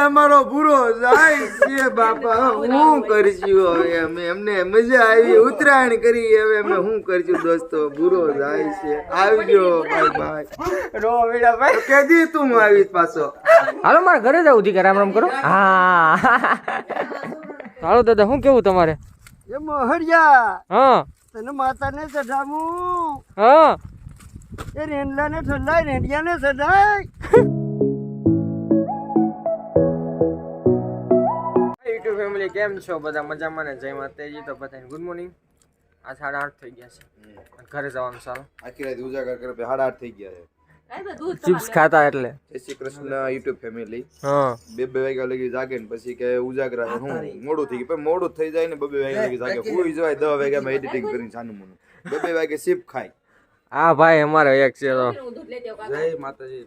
અમારો પૂરો જાય છે બાપા હું કરશું હવે અમે અમને મજા આવી ઉત્તરાયણ કરી હવે અમે શું કરશું દોસ્તો પૂરો જાય છે આવજો ભાઈ ભાઈ રો વીડા ભાઈ કેદી તું આવી પાછો હાલો મારા ઘરે જાવ દી રામ રામ કરો હા હાલો દાદા શું કેવું તમારે એમાં હરિયા હા તને માતાને ચઢાવું હા એ રેંડલાને ઠંડાય રેંડિયાને ચઢાય યુટ્યુબ ફેમિલી કેમ છો બધા મજામાં ને જય માતાજી તો બધાને ગુડ મોર્નિંગ આ 8:30 થઈ ગયા છે ઘરે જવાનું ચાલો આખી રાત ઉજાગર કરે 8:30 થઈ ગયા છે ચિપ્સ ખાતા એટલે જય શ્રી કૃષ્ણ યુટ્યુબ ફેમિલી હા બે વાગ્યા લગી જાગે ને પછી કે ઉજાગરા હું મોડું થઈ ગયું મોડું થઈ જાય ને 2 વાગ્યા લગી જાગે કોઈ જવાય 10 વાગ્યામાં એડિટિંગ કરીને છાનું મોનું 2 વાગે શિપ ખાય આ ભાઈ અમારો એક છે તો જય માતાજી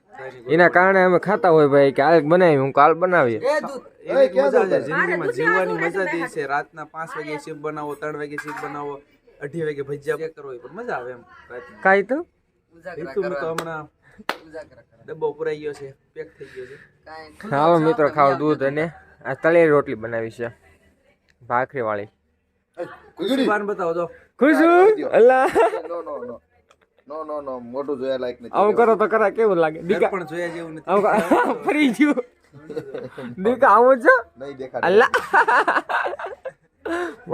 એના કારણે અમે ખાતા હોય ભાઈ કે કાલ બનાવી હું કાલ બનાવીએ જિંદગીમાં જીવવાની મજા જ એ છે રાતના 5 વાગે શીપ બનાવો 3 વાગે શીપ બનાવો 2:30 વાગે ભજીયા કરવો પણ મજા આવે એમ કાઈ તો ઋતુનું તો હમણાં ડબ્બો પુરાઈ ગયો છે પેક થઈ ગયો છે હાલો મિત્રો ખાવ દૂધ અને આ તળેલી રોટલી બનાવી છે ભાખરી વાળી સુબાન બતાવો જો ખુશ અલ્લા નો મોટું જોયા લાયક નથી આવું કરો તો કરા કેવું લાગે દીકા પણ જોયા જેવું નથી આવું ફરી ગયું દીકા આવું છો નહીં દેખાડે અલ્લા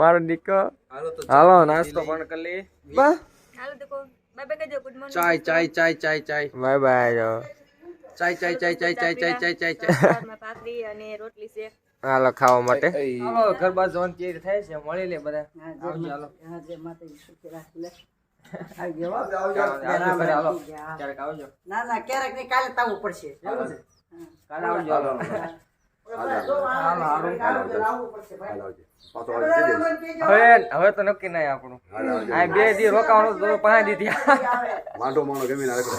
મારો દીકો હાલો તો હાલો નાસ્તો પણ કરી લે બસ હાલો દેખો બાય બાય કહેજો ગુડ મોર્નિંગ ચાય ચાય ચાય ચાય ચાય બાય બાય ચાય ચાય ચાય ચાય ચાય ચાય ચાય ચાય ચાય સવારમાં ભાખરી અને રોટલી છે હાલો ખાવા માટે હાલો ઘર બાજુ જવાનું કેવી થાય છે મળી લે બધા આવજો હાલો ક્યારેક આવજો ના ના ક્યારેક નહીં કાલે તાવું પડશે કાલે આવજો હાલો હવે તો નક્કી નહીં આપણું આ 2 દી રોકાવાનું તો 5 દી થયા માંડો માણો ગમે ના રખડે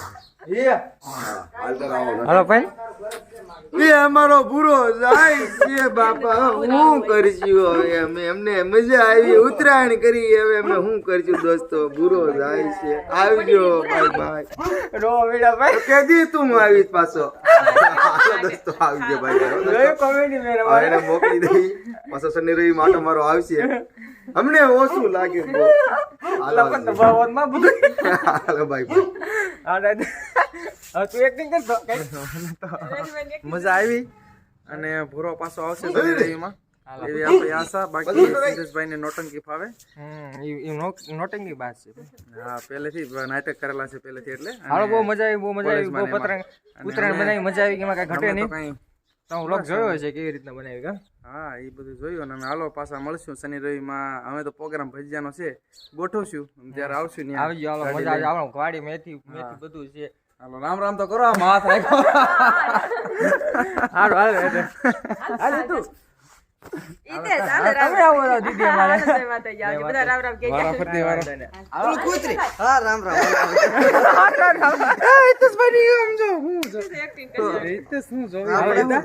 હાલો ભાઈ એ અમારો પૂરો જાય છે બાપા હું કરશું હવે અમે અમને મજા આવી ઉત્તરાયણ કરી હવે અમે શું કરશું દોસ્તો પૂરો જાય છે આવજો ભાઈ ભાઈ રો વીડા ભાઈ કેદી તું આવી પાછો દોસ્તો આવજો ભાઈ જોયું કોમેડી મેરે એને મોકલી દઈ પાછો શનિ રવિ માટો મારો આવશે અમને ઓછું લાગે બહુ. લપન તો ભગવાનમાં બધું હાલો ભાઈ હવે તું એક્ટિંગ કરતો મજા આવી અને ભૂરો પાછો આવશે શનિ-રવિમાં એવી આપણી આશા બાકી સુરેશભાઈ ને નોટંકી ફાવે નોટિંગ બાત છે હા પહેલેથી નાટક કરેલા છે પહેલેથી એટલે હાલો બહુ મજા આવી બહુ પતંગ ઉત્તરાયણ બનાવી મજા આવી કે એમાં કઈ ઘટે નહીં કઈ તો હું લોક જોયો છે કેવી રીતના બનાવી કા હા એ બધું જોયું અને અમે હાલો પાછા મળશું શનિ-રવિમાં અમે તો પ્રોગ્રામ ભજીયાનો છે ગોઠવશું ત્યારે આવશું ત્યાં આવી હાલો મજા આવે આપણો ગાડી મેથી બધું છે હાલો રામ રામ તો કરો આમ હાથ રાખો હાલો હાલો હાલો તું ઈતે ચાલે તમે આવો દીદી અમારે જય માતાજી આવજો બધા રામ રામ કહેજો વારા ફરતી વારા ઓલું કૂતરી હા રામ રામ એક્ટિંગ કરજો શું જો આપણે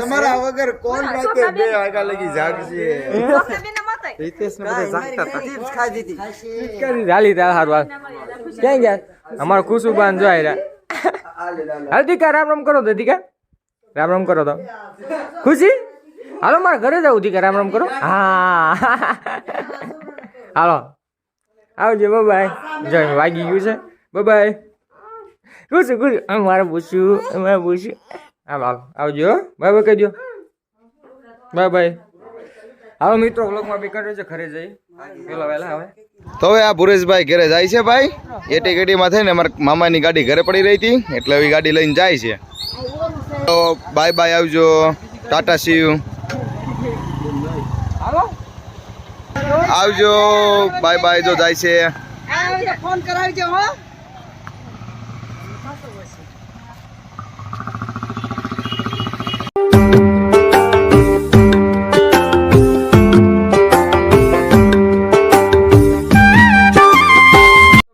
તમારા વગર કોણ રાતે 2 વાગ્યા લગી જાગશે ડોક્ટર બેના માતાય રિતેશ ને બધા જાગતા હતા ચિપ્સ ખાઈ દીધી કરી રાલી તાર હારું ક્યાં ગયા અમારો ખુશુબાન જો આયરા હાલ દીકા રામ રામ કરો તો દીકા રામ રામ કરો તો ખુશી હાલો મારા ઘરે જાવ દીકા રામ રામ કરો હા હાલો આવજો બાય જો વાગી ગયું છે બાય ખુશું અમારે પૂછ્યું હાલો હાલો આવજો બાય કહી દો બાય હાલો મિત્રો વ્લોગમાં બી કર્યો છે ઘરે જઈ પેલા વહેલા હવે તો હવે આ ભુરેશભાઈ ઘરે જાય છે ભાઈ એટી ગાડીમાં થઈને અમારા મામાની ગાડી ઘરે પડી રહી હતી એટલે હવે ગાડી લઈને જાય છે તો બાય બાય આવજો ટાટા સી યુ હાલો આવજો બાય બાય જો જાય છે ફોન કરાવજો હો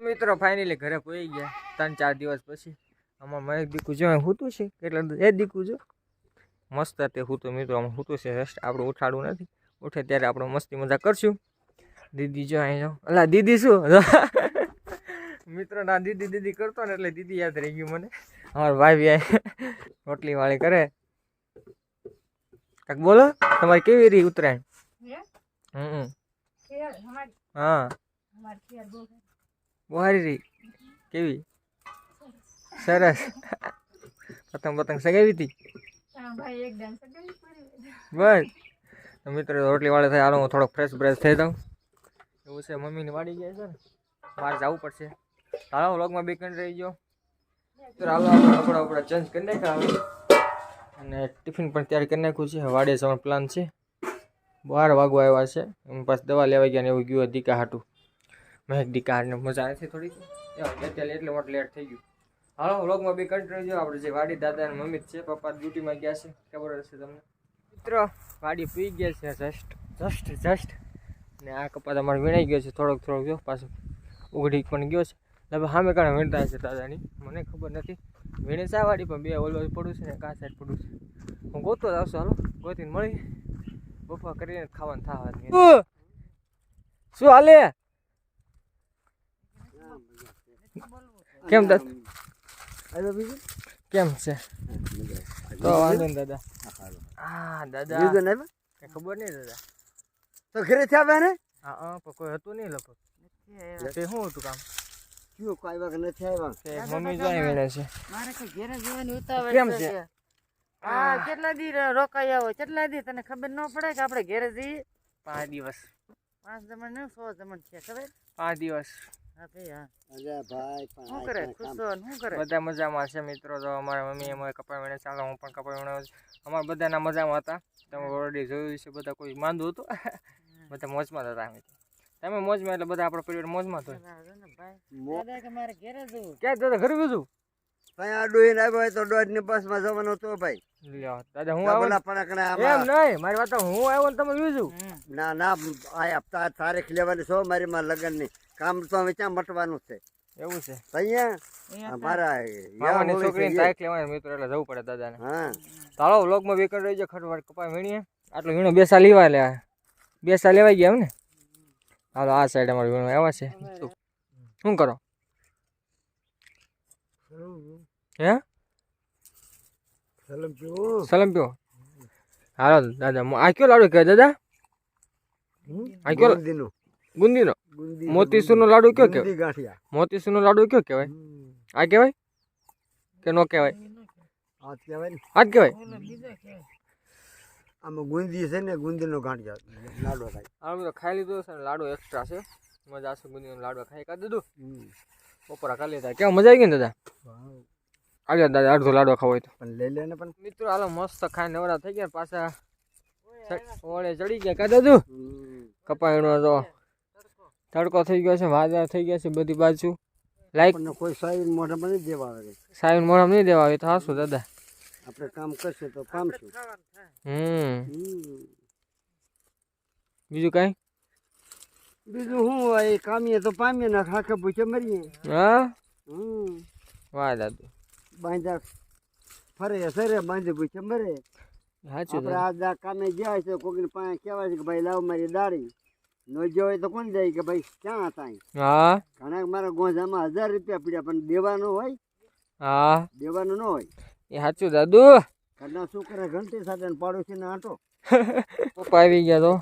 મિત્રો ફાઇનલી ઘરે પહોંચી ગયા 3-4 દિવસ પછી આમાં મહેક દીકુ જો હૂતું છે કેટલા એ દીકુ જો મસ્ત તે હૂતું મિત્રો આમાં હૂતું છે રેસ્ટ આપણું ઉઠાડવું નથી ઉઠે ત્યારે આપણે મસ્તી મજા કરશું દીદી જો અહીં જો અલા દીદી શું મિત્રો ના દીદી દીદી કરતો ને એટલે દીદી યાદ રહી ગયું મને. અમારા ભાઈ રોટલી વાળી કરે. કાક બોલો તમારી કેવી રહી ઉત્તરાયણ? હા બહારી રહી કેવી સરસ. પતંગ સગાવી હતી બસ. તો મિત્રો રોટલી વાળે થાય હાલો હું થોડોક ફ્રેશ થઈ જાઉં એવું છે. મમ્મીને વાડી ગયા છે ને બહાર જવું પડશે. હાલો વ્લોગમાં બે કંઈ રહી ગયો તો હાલો આપણે કપડા ચેન્જ કરી નાખ્યા અને ટિફિન પણ તૈયાર કરી નાખ્યું છે. વાડે જવાનો પ્લાન છે. 12 વાગવા આવ્યા છે. એમ પાછું દવા લેવા ગયા ને એવું ગયું દીકા હાટું. મહેક દીકા હાટને મજા આવે છે થોડીક એટલે મોટ લેટ થઈ ગયું. હાલો વ્લોગમાં બે કંઈ રહી ગયો. આપણે જે વાડી દાદા અને મમ્મી છે, પપ્પા ડ્યુટીમાં ગયા છે, ખબર હશે તમને. મિત્રો વાડી પી ગયા છે જસ્ટ ને આ કપાસ અમારે વીણાઈ ગયો છે થોડોક ગયો પાછું ઉઘડી પણ ગયો છે. લગભગ સામે કારણે વીણતા હશે દાદાની મને ખબર નથી. વીણે છે આ વાડી પણ બે ઓલો પડું છે ને કા સાઈડ પડું છે. હું ગોતો જ આવશું. હાલો ગોતીને મળી બપોર કરીને ખાવાનું થવા. શું હાલે કેમ કેમ છે? તો વાંધો ને દાદા. હા દાદા કઈ ખબર નહીં દાદા. તો ઘરે થયા ને હા પણ કોઈ હતું નહીં લગભગ. તે શું હતું કામ? શું કોઈ વખત નથી આવ્યા? મમ્મી જાય વેણે છે. મારે કઈ ઘરે જવાની ઉતાવળ કેમ છે. છે? હા કેટલા દી રોકાઈ આવો? કેટલા દી તને ખબર ન પડે કે આપણે ઘરે જઈએ? 5 દિવસ 5 જમણ ને 100 જમણ છે ખબર? 5 દિવસ. હા ભાઈ હા. અરે ભાઈ શું કરે ખુશો શું કરે? બધા મજામાં છે મિત્રો. તો અમારા મમ્મી અમારે કપાઈ વેણે ચાલો હું પણ કપાઈ વેણે અમારા બધાના મજામાં હતા. તમે ઓલરેડી જોયું છે. બધા કોઈ માંદું હતું બધા મોજમાં હતા. તમે મોજમાં એટલે બધા આપણો પરિવાર મોજમાં હતો. દાદા કે મારે ઘરે જવું. ક્યાં દાદા ઘરે ગયું? ત્યાં ડોહીને આવ્યો હોય તો દોઢની બસમાં જવાનો તો ભાઈ. લ્યો દાદા હું આવ્યો પેલા પણકણા એમ આમાં નહીં મારી વાત હું આવ્યો ને તમે બીજું ના ના આ તારીખ લેવાની છો મારી માં લગ્નની કામ તો હવે ક્યાં મટવાનું છે એવું છે. અહીંયા મારા મામાની છોકરીની તારીખ લેવાની મિત્રો એટલે જવું પડે દાદાને. હા ચાલો વ્લોગમાં બે કરી રહી છે. ખટવાટ કપાઈ વીણીએ આટલો વીણો 2 સાલ લેવા લે 2 સાલ લેવાઈ ગયા એમ ને. હાલો આ સાઈડ અમારે વીણો આવ્યા છે. શું કરો હે? સલમ પીવો. હાલો દાદા આ કયો લાડુ કહેવાય દાદા? આ કયો? ગુંદીનો મોતીસૂરનો લાડુ કયો કહેવાય? ગાંઠિયા મોતીસૂરનો લાડુ કયો કહેવાય? આ કહેવાય કે નો કહેવાય? આ કહેવાય ને આ જ કહેવાય. આમાં ગુંદી છે ને ગુંદીનો ગાંઠિયા લાડો થાય. આ બધો ખાઈ લીધો છે ને લાડુ એક્સ્ટ્રા છે. મજા આવશે ગુંદીનો લાડુ ખાઈ કાઢી દીધું. બપોરા ખાલી હતા કેવું મજા આવી ગઈ ને દાદા? આવ્યા દાદા અડધો લાડવા ખાવો હોય તો પણ લઈ લે ને પણ મિત્રો હાલો મસ્ત ખાઈને નવરા થઈ ગયા પાછા ઓળે ચડી ગયા કા દાદુ? કપાયણો તો તડકો થઈ ગયો છે. વાદળા થઈ ગયા છે બધી બાજુ. લાઈક કોઈ સાઈન મોઢામાં નહીં દેવા આવે. સાઈન મોઢામાં નહીં દેવા આવે તો હાશું દાદા. આપણે કામ કરશે તો પામશું. બીજું કઈ? બીજું શું હોય કામીએ તો પામીએ ને ખાખે પૂછે મરીએ. હા વાહ દાદુ બાંધા ફરે સરે બાંધી પૂછે મરે. સાચું આપણે આ કામે ગયા છે કોઈની પાસે કહેવાય છે કે ભાઈ લાવ મારી દાડી નો જો હોય તો કોણ જાય કે ભાઈ ક્યાં હતા? હા ઘણા મારા ગોંજામાં 1000 રૂપિયા પડ્યા પણ દેવાનું હોય. હા દેવાનું ન હોય. એ સાચું દાદુ. ઘરના શું કરે ઘંટી સાથે પાડોશી ને આંટો. પપ્પા આવી ગયા તો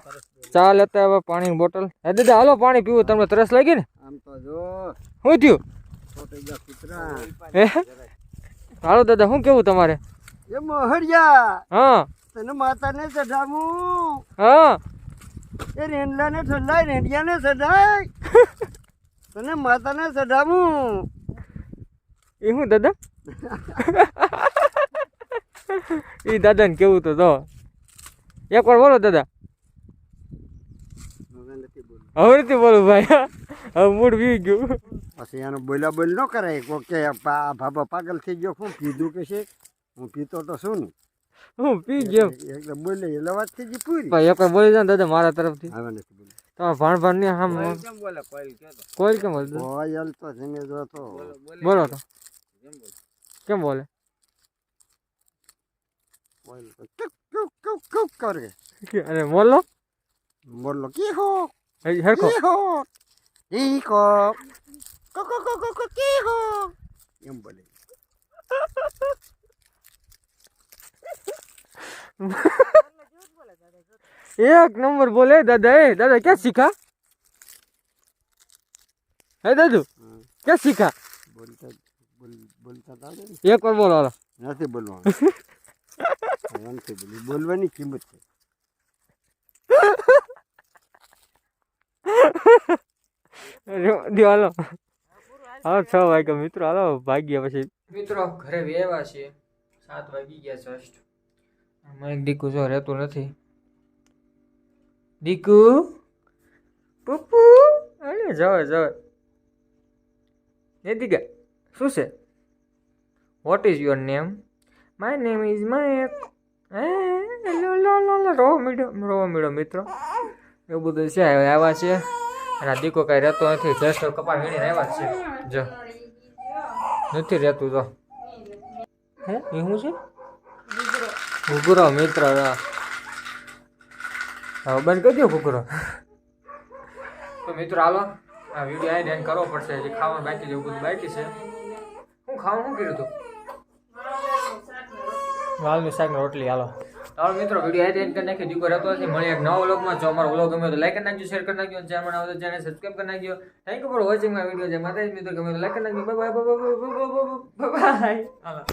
ચા લેતા હવે પાણીની બોટલ. હે દાદા હાલો પાણી પીવું. તમને તરસ લાગી ને? આમ તો જો શું થયું? છોટે ગયા કૂતરા. હે હાલો દાદા શું કેવું તમારે? એ મોહરિયા હા તને માતાને ચઢાવું. હા એ રેંડલાને ઠંડાય રેંડિયાને ચઢાય. તને માતાને ચઢાવું. એ શું દાદા? એ દાદાને કેવું તો એકવાર બોલો દાદા. હવે નથી બોલું ભાઈ. હવે મૂડ વી ગયું. પછી એનો બોલા બોલ ન કરાય કોક કે ભાભા પાગલ થઈ ગયો. શું પીધું કે છે? હું પીતો તો શું ને હું પી ગયો એટલે બોલે એટલે વાત થઈ ગઈ પૂરી. ભાઈ એકવાર બોલી જાય દાદા મારા તરફથી. હવે નથી બોલે. તમારે ભાણ ભાણ નહીં આમ કોઈ કેમ બોલતું? કોયલ તો જમે જો તો બોલો તો કેમ બોલે? કોયલ તો કુક કુક કુક કુક કરે. અરે બોલો બોલો કી હો હરખો કી હો ઈ કો એમ બોલે. एक नंबर बोले दादा दादा क्या सीखा है दादू क्या सीखा બોલતા તો આવડે ને. एक बार बोलो નથી બોલવાનું. નથી બોલવું. બોલવાની કિંમત છે. હાલો હાલો 6 વાગ્યા મિત્રો હાલો ભાગ્યા પછી મિત્રો ઘરે વેવા છીએ 7 વાગી ગયા જસ્ટ એક દીકુ જો રહેતું નથી દીકુ પપ્પુ અરે જવે એ દીકા શું છે what is your name my name is માય રો મીડો મિત્રો એવું બધું છે આવ્યા છે અને આ દીકો કાંઈ રહેતો નથી જસ્ટ કપા વીણીને આવ્યા છે જો નથી રહેતું તો હે એ શું છે ઘૂઘરો મિત્ર હવે બંધ કરી દો ઘૂઘરો તો મિત્રો હાલો આ વિડીયો આ એન્ડ કરવો પડશે જે ખાવાનું બાકી છે એવું બધું બાકી છે હું ખાવાનું શું કર્યું હતું વાલનું શાક ને રોટલી હાલો હાલો મિત્રો વિડીયો આ એન્ડ કરી નાખી દીકો રહેતો નથી મળી એક નવો વ્લોગમાં જો અમારો વ્લોગ ગમ્યો તો લાઈક કરી નાખજો શેર કરી નાખજો ચેનલ આવે તો ચેનલ સબસ્ક્રાઇબ કરી નાખજો thank you for watching my video જે માતાજી મિત્રો ગમે તો લાઈક કરી નાખજો બાય બાય હાલો